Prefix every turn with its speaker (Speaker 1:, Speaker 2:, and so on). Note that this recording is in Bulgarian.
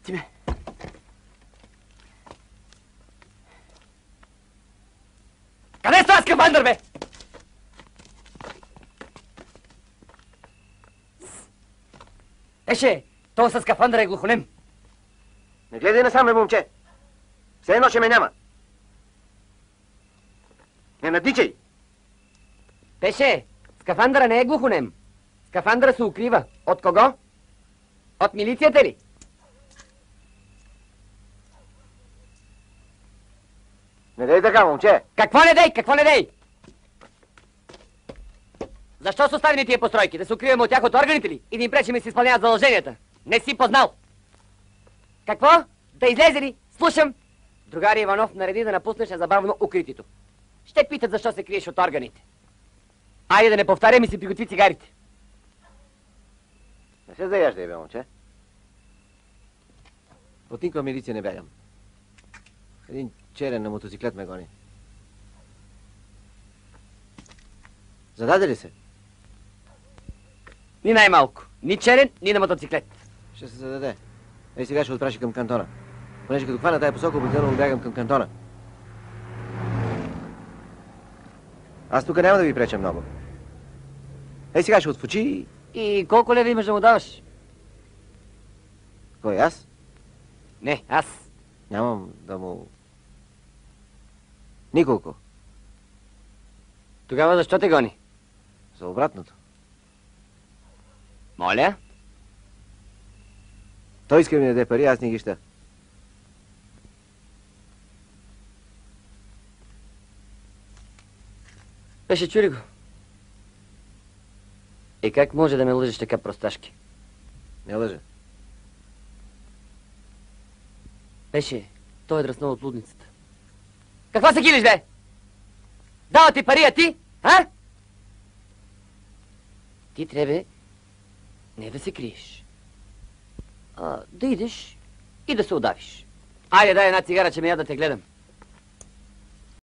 Speaker 1: Пусти ме. Къде е този скафандър, бе? Еше, то с скафандъра е глухонем.
Speaker 2: Не гледай насам, бе, момче. Все едно ще ме няма. Не надичай.
Speaker 1: Пеше, скафандъра не е глухонем. Скафандъра се укрива. От кого? От милицията ли?
Speaker 2: Не дей така, момче.
Speaker 1: Какво не дей? Какво не дей? Защо са оставени тия постройки? Да се укриваме от тях от органите ли? И да им пречим да си изпълняват задълженията? Не си познал. Какво? Да излезе ли? Слушам. Другари Иванов нареди да напуснеш незабавно укритието. Ще питат защо се криеш от органите. Айде да не повтарям и си приготви цигарите.
Speaker 2: Не се заяждай, бе, момче. От никаква милиция не бягам. Един черен на мотоциклет ме гони. Зададе ли се?
Speaker 1: Ни най-малко. Ни черен, ни на мотоциклет.
Speaker 2: Ще се зададе. Ей, сега ще отпраши към кантона. Понеже като хвана тая посока, обикновено бягам към кантона. Аз тук няма да ви преча много. Ей, сега ще отфучи.
Speaker 1: И колко лева имаш да му даваш?
Speaker 2: Кой, аз?
Speaker 1: Не, аз.
Speaker 2: Нямам да му... Николко.
Speaker 1: Тогава защо те гони?
Speaker 2: За обратното.
Speaker 1: Моля?
Speaker 2: Той иска да ми даде пари, аз не ги ща.
Speaker 1: Беше, чури го. И как може да ме лъжеш така просташки?
Speaker 2: Не лъжа.
Speaker 1: Беше, той е дръснал от лудницата. Какво се килиш, бе? Дава ти пари, а ти? А? Ти трябва не да се криеш, а да идеш и да се удавиш. Айде, дай една цигара, че ме я да те гледам.